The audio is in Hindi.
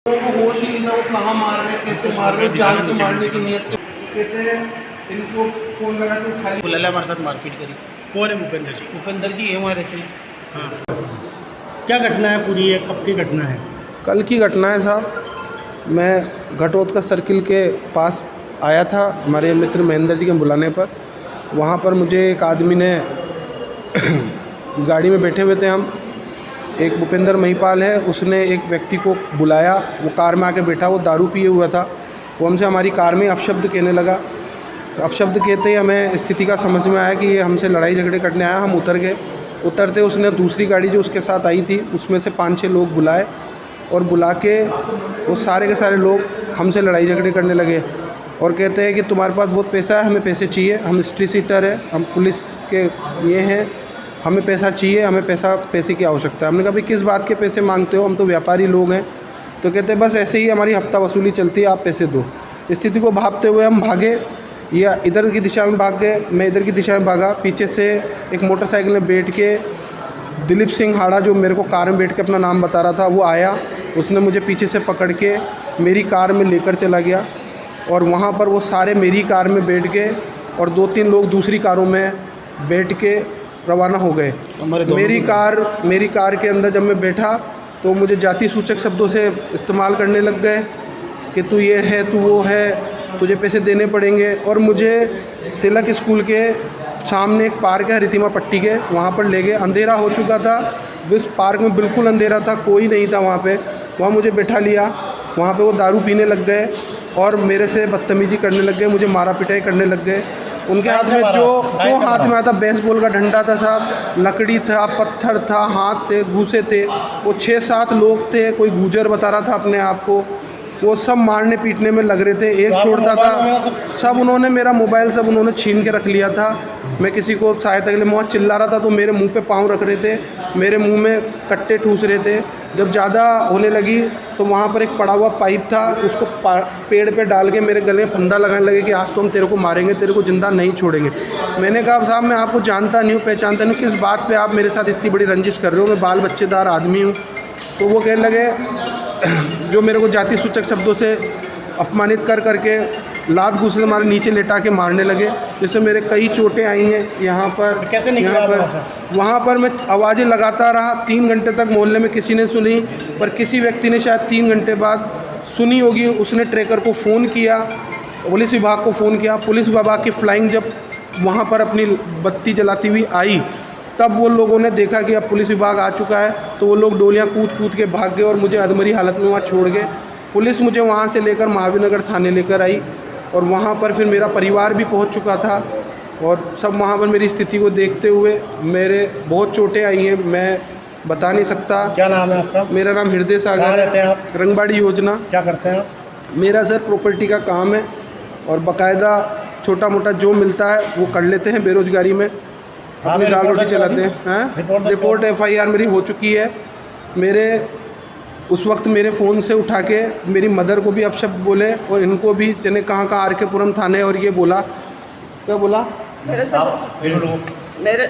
को होश ही नहीं ना, वो कहाँ मार रहे हैं, कैसे मार रहे हैं, जान से मारने की नीयत से कहते हैं। इनको फोन लगा के खाली बुलाया, हमारे साथ मारपीट करी। कौन है भूपेंद्र जी? भूपेंद्र जी ये वहाँ रहते हैं। हाँ, क्या घटना है पूरी, ये कब की घटना है? कल की घटना है साहब। मैं घटोत्कच सर्किल के पास आया था हमारे मित्र महेंद्र जी के बुलाने पर। वहाँ पर मुझे एक आदमी ने गाड़ी में बैठे हुए थे हम, एक भूपेंद्र महिपाल है, उसने एक व्यक्ति को बुलाया। वो कार में आके बैठा, वो दारू पिए हुआ था। वो हमसे हमारी कार में अपशब्द कहने लगा। अपशब्द कहते ही हमें स्थिति का समझ में आया कि ये हमसे लड़ाई झगड़े करने आया। हम उतर गए। उतरते उसने दूसरी गाड़ी जो उसके साथ आई थी उसमें से 5-6 लोग बुलाए और बुला के वो सारे के सारे लोग हमसे लड़ाई झगड़े करने लगे और कहते हैं कि तुम्हारे पास बहुत पैसा है, हमें पैसे चाहिए, हम स्ट्रीट सीटर है, हम पुलिस के ये हैं, हमें पैसा चाहिए, हमें पैसे की आवश्यकता है। हमने कहा भाई किस बात के पैसे मांगते हो, हम तो व्यापारी लोग हैं। तो कहते हैं बस ऐसे ही हमारी हफ्ता वसूली चलती है, आप पैसे दो। स्थिति को भांपते हुए हम भागे, या इधर की दिशा में भाग गए, मैं इधर की दिशा में भागा। पीछे से एक मोटरसाइकिल में बैठ के दिलीप सिंह हाड़ा, जो मेरे को कार में बैठ के अपना नाम बता रहा था, वो आया। उसने मुझे पीछे से पकड़ के मेरी कार में लेकर चला गया और वहाँ पर वो सारे मेरी कार में बैठ गए और 2-3 लोग दूसरी कारों में बैठ के रवाना हो गए। मेरी कार के अंदर जब मैं बैठा तो मुझे जाति सूचक शब्दों से इस्तेमाल करने लग गए कि तू ये है, तू वो है, तुझे पैसे देने पड़ेंगे। और मुझे तिलक स्कूल के सामने एक पार्क है रितिमा पट्टी के, वहाँ पर ले गए। अंधेरा हो चुका था, उस पार्क में बिल्कुल अंधेरा था, कोई नहीं था वहाँ पे। वहाँ मुझे बैठा लिया, वहाँ पे वो दारू पीने लग गए और मेरे से बदतमीजी करने लग गए, मुझे मारा पिटाई करने लग गए। उनके हाथ में जो हाथ में आता बेसबॉल का डंडा था साहब, लकड़ी था, पत्थर था, हाथ थे, घूसे थे। वो 6-7 लोग थे, कोई गुजर बता रहा था अपने आप को। वो सब मारने पीटने में लग रहे थे, एक छोड़ता था। सब उन्होंने मेरा मोबाइल सब उन्होंने छीन के रख लिया था। मैं किसी को सहायता के लिए वहाँ चिल्ला रहा था तो मेरे मुंह पे पाँव रख रहे थे, मेरे मुंह में कट्टे ठूस रहे थे। जब ज़्यादा होने लगी तो वहाँ पर एक पड़ा हुआ पाइप था, उसको पेड़ पे डाल के मेरे गले में फंदा लगाने लगे कि आज तो हम तेरे को मारेंगे, तेरे को ज़िंदा नहीं छोड़ेंगे। मैंने कहा साहब मैं आपको जानता नहीं हूँ, पहचानता नहीं हूँ, किस बात पे आप मेरे साथ इतनी बड़ी रंजिश कर रहे हो, मैं बाल बच्चेदार आदमी हूँ। तो वो कहने लगे, जो मेरे को जाति सूचक शब्दों से अपमानित कर करके लात घूसे से मारे नीचे लेटा के मारने लगे, जिससे मेरे कई चोटें आई हैं यहाँ पर। कैसे निकला यहाँ पर वहाँ पर मैं आवाज़ें लगाता रहा 3 घंटे तक। मोहल्ले में किसी ने सुनी, पर किसी व्यक्ति ने शायद 3 घंटे बाद सुनी होगी। उसने ट्रैकर को फ़ोन किया, पुलिस विभाग को फ़ोन किया। पुलिस विभाग की फ्लाइंग जब वहाँ पर अपनी बत्ती जलाती हुई आई, तब वो लोगों ने देखा कि अब पुलिस विभाग आ चुका है, तो वो लोग डोलियाँ कूद के भाग गए और मुझे अधमरी हालत में वहाँ छोड़ गए। पुलिस मुझे वहाँ से लेकर महावीर नगर थाने लेकर आई और वहाँ पर फिर मेरा परिवार भी पहुँच चुका था और सब वहाँ पर मेरी स्थिति को देखते हुए मेरे बहुत चोटें आई हैं, मैं बता नहीं सकता। क्या नाम है आपका? मेरा नाम हृदय सागर कहाँ रहते हैं आप? रंगबाड़ी योजना। क्या करते हैं आप? मेरा सर प्रॉपर्टी का काम है और बाकायदा छोटा मोटा जो मिलता है वो कर लेते हैं बेरोजगारी में, अपनी दाल रोटी चलाते हैं। रिपोर्ट FIR मेरी हो चुकी है। मेरे उस वक्त मेरे फ़ोन से उठा के मेरी मदर को भी अपशब्द बोले और इनको भी जने कहाँ RK पुरम थाने, और ये बोला, क्या बोला, मेरे